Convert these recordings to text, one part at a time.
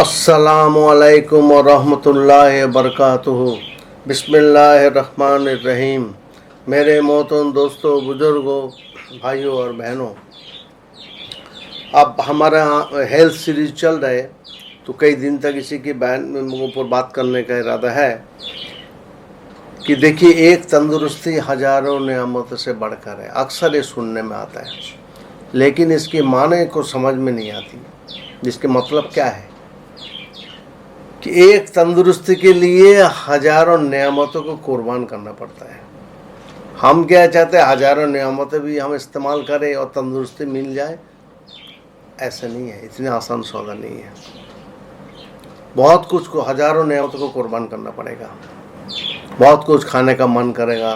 अस्सलामुअलैकुम वरहमतुल्लाहि वबरकातुहू। बिस्मिल्लाहिर्रहमानिर्रहीम। मेरे मोहतरम दोस्तों, बुजुर्गों, भाइयों और बहनों, अब हमारा हेल्थ सीरीज चल रहा है, तो कई दिन तक इसी के ऊपर बात करने का इरादा है कि देखिए, एक तंदुरुस्ती हजारों नियामतों से बढ़कर है। अक्सर ये सुनने में आता है, लेकिन इसके माने को समझ में नहीं आती। जिसके मतलब क्या है कि एक तंदुरुस्ती के लिए हजारों नियामतों को कुर्बान करना पड़ता है। हम क्या चाहते हैं, हजारों नियामतें भी हम इस्तेमाल करें और तंदुरुस्ती मिल जाए। ऐसा नहीं है, इतनी आसान सौदा नहीं है। बहुत कुछ को, हजारों नियामतों को कुर्बान करना पड़ेगा। बहुत कुछ खाने का मन करेगा,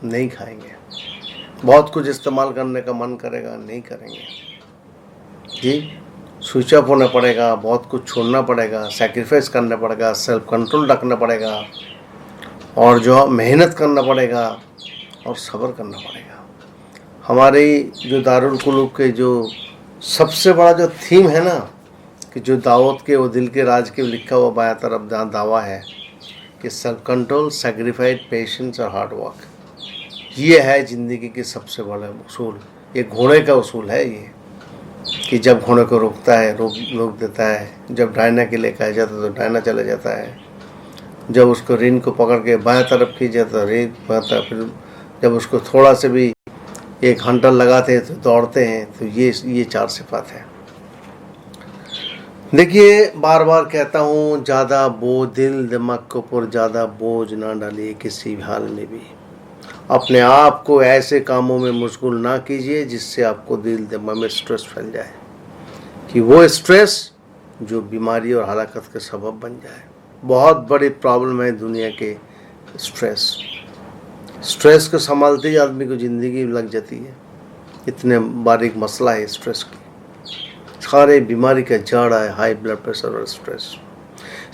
नहीं खाएंगे। बहुत कुछ इस्तेमाल करने का मन करेगा, नहीं करेंगे जी। स्विच ऑफ होना पड़ेगा, बहुत कुछ छोड़ना पड़ेगा, सैक्रिफाइस करना पड़ेगा, सेल्फ कंट्रोल रखना पड़ेगा, और जो मेहनत करना पड़ेगा और सब्र करना पड़ेगा। हमारी जो दारुल कुलूब के जो सबसे बड़ा जो थीम है ना, कि जो दावत के वो दिल के राज के लिखा हुआ बाया तरफ जहाँ दावा है कि सेल्फ कंट्रोल, सैक्रिफाइस, पेशेंस और हार्ड वर्क, ये है ज़िंदगी की सबसे बड़ा उसूल। ये घोड़े का उसूल है ये, कि जब घोड़े को रोकता है रोक देता है, जब डायना के लिए कहा जाता है तो डायना चला जाता है, जब उसको रीन को पकड़ के बाएं तरफ खींच जाता है रीन भागता है, फिर जब उसको थोड़ा से भी एक हंटर लगाते हैं तो दौड़ते हैं। तो ये चार सिफात है। देखिए, बार बार कहता हूँ, ज़्यादा बोझ दिल दिमाग के ऊपर ज़्यादा बोझ ना डालिए किसी भी हाल में भी। अपने आप को ऐसे कामों में मशगूल ना कीजिए जिससे आपको दिल दिमाग में स्ट्रेस फैल जाए, कि वो स्ट्रेस जो बीमारी और हलाकत के सबब बन जाए। बहुत बड़ी प्रॉब्लम है दुनिया के स्ट्रेस को संभालते ही आदमी को ज़िंदगी लग जाती है। इतने बारीक मसला है स्ट्रेस की। सारे बीमारी का जड़ है हाई ब्लड प्रेशर और स्ट्रेस।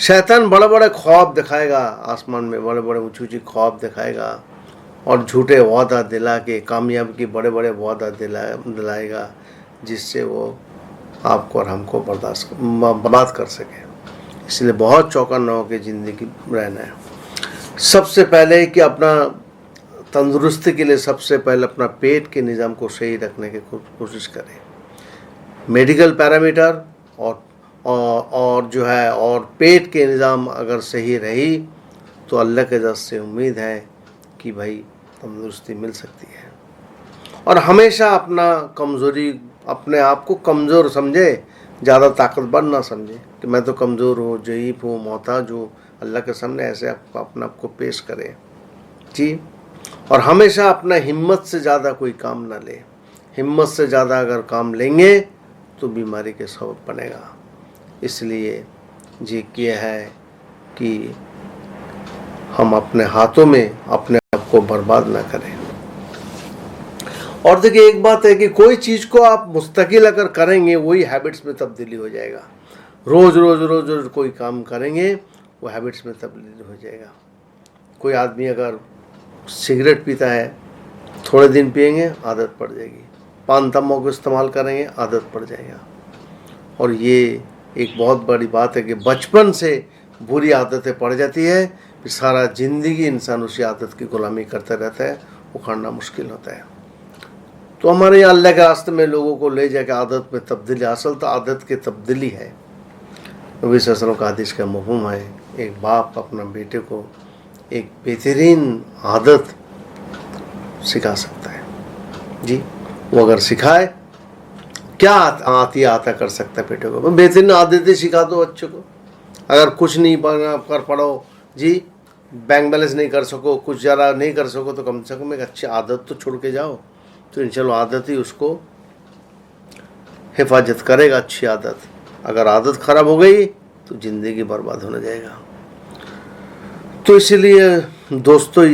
शैतान बड़े बड़े ख्वाब दिखाएगा, आसमान में बड़े बड़े ऊँची ऊँची ख्वाब दिखाएगा और झूठे वादा दिला के कामयाबी के बड़े बड़े वादा दिलाएगा, जिससे वो आपको और हमको बर्बाद कर सके। इसलिए बहुत चौकन्ना होकर ज़िंदगी रहना है। सबसे पहले कि अपना तंदुरुस्ती के लिए सबसे पहले अपना पेट के निज़ाम को सही रखने की कोशिश करें। मेडिकल पैरामीटर और जो है और पेट के निज़ाम अगर सही रही तो अल्लाह के दर से उम्मीद है कि भाई तंदुरुस्ती मिल सकती है। और हमेशा अपने आप को कमज़ोर समझे, ज़्यादा ताकतवर ना समझे कि मैं तो कमज़ोर हूँ, ज़ईफ़ हूँ, मोहताज हूँ। अल्लाह के सामने ऐसे अपने आप को पेश करें जी। और हमेशा अपना हिम्मत से ज़्यादा कोई काम ना ले। हिम्मत से ज़्यादा अगर काम लेंगे तो बीमारी के सबब बनेगा। इसलिए जी ये है कि हम अपने हाथों में अपने आप को बर्बाद ना करें। और देखिए, एक बात है कि कोई चीज़ को आप मुस्तकिल अगर करेंगे वही हैबिट्स में तब्दीली हो जाएगा। रोज़ रोज़ रोज़ रोज़ कोई काम करेंगे वो हैबिट्स में तब्दीली हो जाएगा। कोई आदमी अगर सिगरेट पीता है, थोड़े दिन पिएंगे आदत पड़ जाएगी। पान तम्बाकू को इस्तेमाल करेंगे आदत पड़ जाएगा। और ये एक बहुत बड़ी बात है कि बचपन से बुरी आदतें पड़ जाती है, फिर सारा ज़िंदगी इंसान उसी आदत की गुलामी करता रहता है, उखाड़ना मुश्किल होता है। तो हमारे यहाँ अल्लाह के रास्ते में लोगों को ले जाकर आदत में तब्दीली, असल तो आदत की तब्दीली है। नबी सल्लल्लाहु अलैहि वसल्लम का हदीस का मफ़हूम है, एक बाप अपना बेटे को एक बेहतरीन आदत सिखा सकता है जी। वो अगर सिखाए, क्या आता कर सकता है बेटे को। बेहतरीन आदतें सिखा दो बच्चों को। अगर कुछ नहीं कर पढ़ो जी, बैंक बैलेंस नहीं कर सको, कुछ ज़रा नहीं कर सको, तो कम से कम एक अच्छी आदत तो छोड़ के जाओ, तो इंशाल्लाह आदत ही उसको हिफाजत करेगा। अच्छी आदत, अगर आदत ख़राब हो गई तो ज़िंदगी बर्बाद होने जाएगा। तो इसीलिए दोस्तों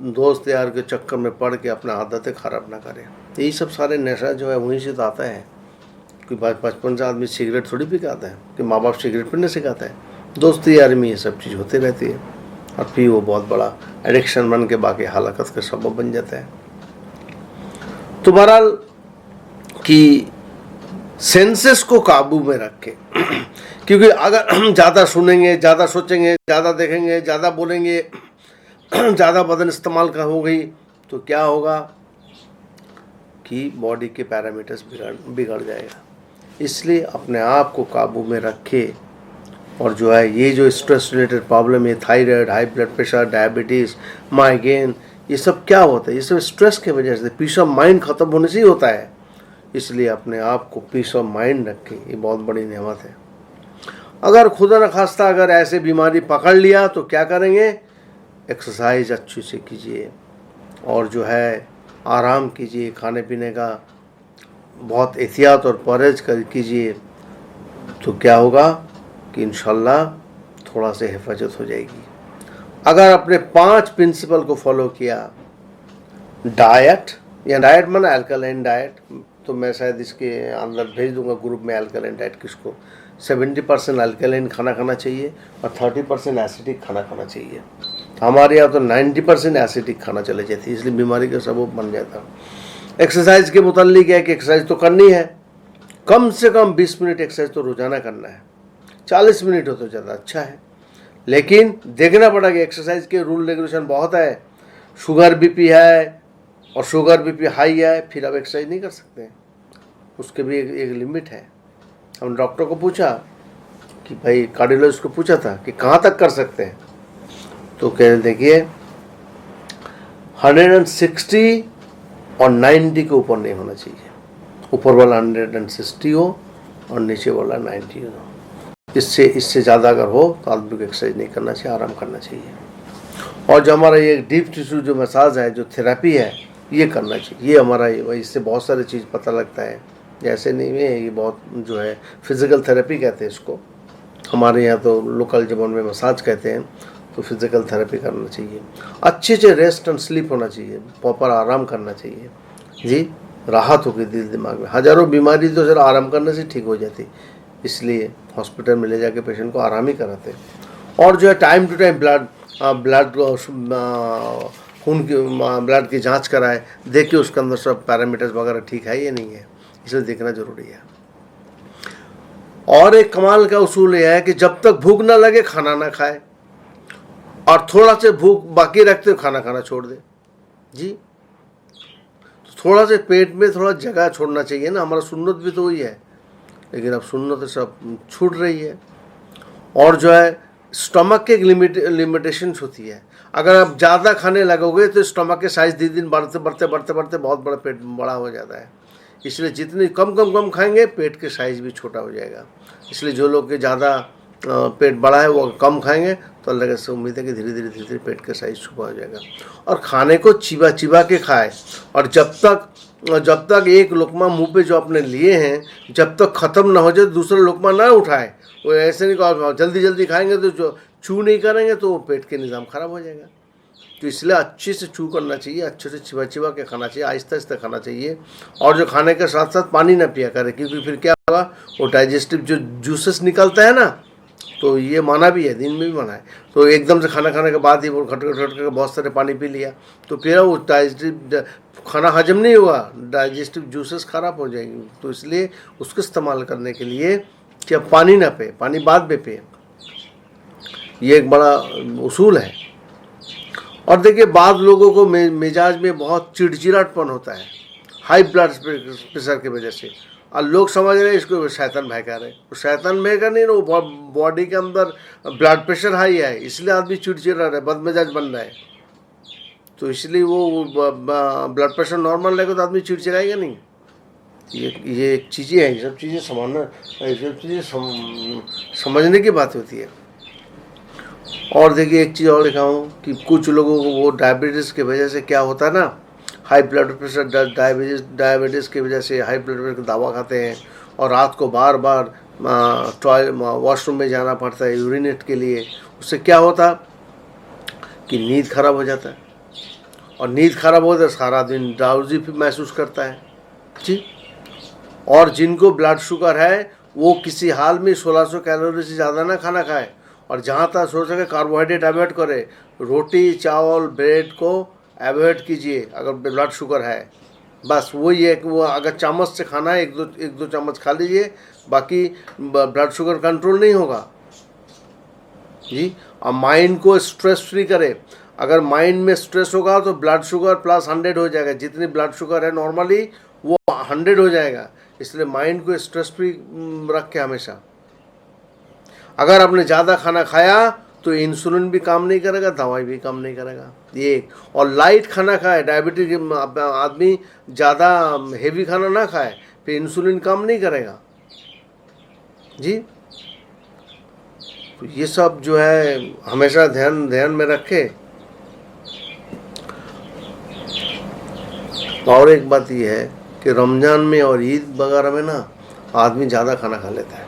दोस्त यार के चक्कर में पड़ के अपना आदतें ख़राब ना करें। यही सब सारे नशा जो है वहीं से तो आता है। कि बचपन से आदमी सिगरेट थोड़ी पी के आता है, कि माँ बाप सिगरेट पीने सिखाता है। दोस्ती यारी में ये सब चीज़ होती रहती है, और फिर वो बहुत बड़ा एडिक्शन बन के बाकी हलाकत के सबब बन जाता है। तो बहरहाल कि सेंसेस को काबू में रख के क्योंकि अगर हम ज़्यादा सुनेंगे, ज़्यादा सोचेंगे, ज़्यादा देखेंगे, ज़्यादा बोलेंगे, ज़्यादा बदन इस्तेमाल का हो गई तो क्या होगा कि बॉडी के पैरामीटर्स बिगड़ जाएगा। इसलिए अपने आप को काबू में रखे और जो है ये जो स्ट्रेस रिलेटेड प्रॉब्लम है, thyroid, high blood pressure, diabetes, migraine, ये सब क्या होता है? ये सब स्ट्रेस की वजह से, पीस ऑफ माइंड ख़त्म होने से ही होता है। इसलिए अपने आप को पीस ऑफ माइंड रखें, ये बहुत बड़ी नेमत है। अगर खुदा न खास्ता अगर ऐसे बीमारी पकड़ लिया तो क्या करेंगे? एक्सरसाइज अच्छी से कीजिए और जो है आराम कीजिए, खाने पीने का बहुत एहतियात और परहेज कीजिए, तो क्या होगा कि इंशाल्लाह थोड़ा सा हिफाजत हो जाएगी। अगर अपने 5 प्रिंसिपल को फॉलो किया, डाइट या डाइट माना अल्कलाइन डाइट, तो मैं शायद इसके अंदर भेज दूंगा ग्रुप में अल्कलाइन डाइट किसको। 70% अल्कलाइन खाना खाना चाहिए और 30% एसिडिक खाना खाना चाहिए। हमारे यहाँ तो 90% एसिडिक खाना चले जाती है, इसलिए बीमारी का सबब बन जाता। एक्सरसाइज के मुताल्लिक है कि एक्सरसाइज तो करनी है, कम से कम 20 मिनट एक्सरसाइज तो रोजाना करना है। 40 मिनट हो तो ज़्यादा अच्छा है, लेकिन देखना पड़ेगा एक्सरसाइज के रूल रेगुलेशन बहुत है। शुगर बीपी है और शुगर बीपी हाई है, फिर आप एक्सरसाइज नहीं कर सकते, उसके भी एक लिमिट है। हम डॉक्टर को पूछा कि भाई, कार्डियोलॉजिस्ट को पूछा था कि कहाँ तक कर सकते हैं, तो कह रहे देखिए 160 और 90 के ऊपर नहीं होना चाहिए। ऊपर वाला 160 हो और नीचे वाला 90 हो। इससे ज़्यादा अगर हो तो आदमी को एक्सरसाइज नहीं करना चाहिए, आराम करना चाहिए। और जो हमारा ये डीप टिश्यू जो मसाज है, जो थेरेपी है, ये करना चाहिए। ये हमारा इससे बहुत सारी चीज़ पता लगता है। जैसे नहीं है, ये बहुत जो है फिज़िकल थेरेपी कहते हैं इसको, हमारे यहाँ तो लोकल ज़बान में मसाज कहते हैं। तो फिज़िकल थेरेपी करना चाहिए, अच्छे से रेस्ट एंड स्लीप होना चाहिए, प्रॉपर आराम करना चाहिए जी। राहत होगी दिल दिमाग में। हज़ारों बीमारी तो सिर्फ आराम करने से ठीक हो जाती, इसलिए हॉस्पिटल में ले जाके पेशेंट को आराम ही कराते। और जो है टाइम टू टाइम खून की ब्लड की जांच कराए, देखिए उसके अंदर सब पैरामीटर्स वगैरह ठीक है या नहीं है, इसे देखना ज़रूरी है। और एक कमाल का उसूल यह है कि जब तक भूख ना लगे खाना ना खाए, और थोड़ा से भूख बाकी रखते खाना खाना छोड़ दे जी। थोड़ा से पेट में थोड़ा जगह छोड़ना चाहिए ना, हमारा सुन्नत भी तो वही है, लेकिन अब सुन्नत सब छूट रही है। और जो है स्टमक के लिमिटेशंस होती है। अगर आप ज़्यादा खाने लगोगे तो स्टमक के साइज़ दिन दिन बढ़ते बढ़ते बढ़ते बढ़ते बहुत बड़ा पेट बड़ा हो जाता है। इसलिए जितनी कम खाएंगे पेट के साइज़ भी छोटा हो जाएगा। इसलिए जो लोग के ज़्यादा पेट बड़ा है वो कम खाएंगे तो अल्लाह से उम्मीद है कि धीरे धीरे पेट का साइज़ छुपा हो जाएगा। और खाने को चिबा चिबा के खाए, और जब तक एक लुकमा मुंह पे जो आपने लिए हैं जब तक ख़त्म ना हो जाए दूसरा लुकमा ना उठाए। वो ऐसे नहीं कहो जल्दी खाएंगे तो जो चू नहीं करेंगे तो पेट के निज़ाम ख़राब हो जाएगा। तो इसलिए अच्छे से चू करना चाहिए, अच्छे से चिबा के खाना चाहिए, आहिस्ता आहिस्ता खाना चाहिए। और जो खाने के साथ साथ पानी ना पिया करे, क्योंकि फिर क्या होगा, वो डाइजेस्टिव जो जूसेस निकलता है ना, तो ये माना भी है, दिन में भी माना है। तो एकदम से खाना खाने के बाद ही वो खट के बहुत सारे पानी पी लिया तो फिर वो डाइजेस्टिव खाना हजम नहीं हुआ, डाइजेस्टिव जूसेस ख़राब हो जाएंगे। तो इसलिए उसको इस्तेमाल करने के लिए कि अब पानी ना पे, पानी बाद में पे, ये एक बड़ा उसूल है। और देखिए बाद लोगों को मिजाज में बहुत चिड़चिड़ापन होता है हाई ब्लड प्रेशर की वजह से, और लोग समझ रहे हैं इसको शैतान भयका रहे। तो शैतान भयका नहीं ना, वो बॉडी के अंदर ब्लड प्रेशर हाई है, इसलिए आदमी चिड़चिड़ा रहा है, बदमिजाज बन रहा है। तो इसलिए वो ब्लड प्रेशर नॉर्मल रहेगा तो आदमी चिड़चिड़ाएगा नहीं। ये चीज़ें हैं, ये सब चीज़ें समझने की बात होती है। और देखिए एक चीज़ और दिखाऊँ कि कुछ लोगों को वो डायबिटीज़ की वजह से क्या होता है ना, हाई ब्लड प्रेशर, डायबिटीज़ की वजह से हाई ब्लड प्रेशर का दवा खाते हैं, और रात को बार वॉशरूम में जाना पड़ता है यूरिनेट के लिए। उससे क्या होता कि नींद खराब हो जाता है, और नींद खराब होता है सारा दिन ड्राउजी भी महसूस करता है जी। और जिनको ब्लड शुगर है वो किसी हाल में 1600 कैलोरी से ज़्यादा ना खाना खाए, और जहाँ तक हो सके कार्बोहाइड्रेट अवॉइड करे। रोटी चावल ब्रेड को अवॉइड कीजिए अगर ब्लड शुगर है बस वही है कि वो अगर चम्मच से खाना है, एक दो चम्मच खा लीजिए, बाकी ब्लड शुगर कंट्रोल नहीं होगा जी। और माइंड को स्ट्रेस फ्री करे। अगर माइंड में स्ट्रेस होगा तो ब्लड शुगर +100 हो जाएगा, जितनी ब्लड शुगर है नॉर्मली वो 100 हो जाएगा। इसलिए माइंड को स्ट्रेस फ्री रख के हमेशा। अगर आपने ज़्यादा खाना खाया तो इंसुलिन भी काम नहीं करेगा, दवाई भी काम नहीं करेगा, ये। और लाइट खाना खाए, डायबिटीज आदमी ज़्यादा हेवी खाना ना खाए, फिर इंसुलिन काम नहीं करेगा जी। तो ये सब जो है हमेशा ध्यान में रखे। और एक बात ये है कि रमज़ान में और ईद वगैरह में ना आदमी ज़्यादा खाना खा लेता है,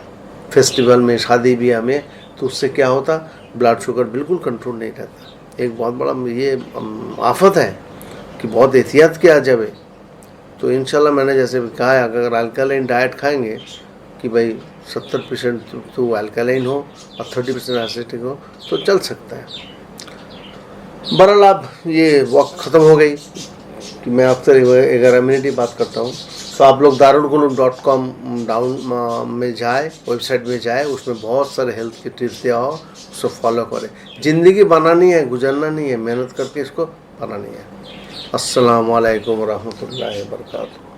फेस्टिवल में, शादी ब्याह में, तो उससे क्या होता, ब्लड शुगर बिल्कुल कंट्रोल नहीं रहता। एक बहुत बड़ा ये आफत है कि बहुत एहतियात किया जाए। तो इंशाल्लाह मैंने जैसे भी कहा है, अगर अल्कलाइन डाइट खाएंगे कि भाई 70% तो अल्कलाइन हो और 30% एसिडिक हो तो चल सकता है। बहरहाल अब ये वक्त ख़त्म हो गई कि मैं आपसे 11 मिनट ही बात करता हूँ। तो आप लोग darulgulum.com डाउन में जाए, वेबसाइट में जाए, उसमें बहुत सारे हेल्थ के टिप्स दिया हो, उसको फॉलो करें। ज़िंदगी बनानी है, गुजरना नहीं है, मेहनत करके इसको बनानी है। अस्सलाम वालेकुम रहमतुल्लाहि व बरकातहू।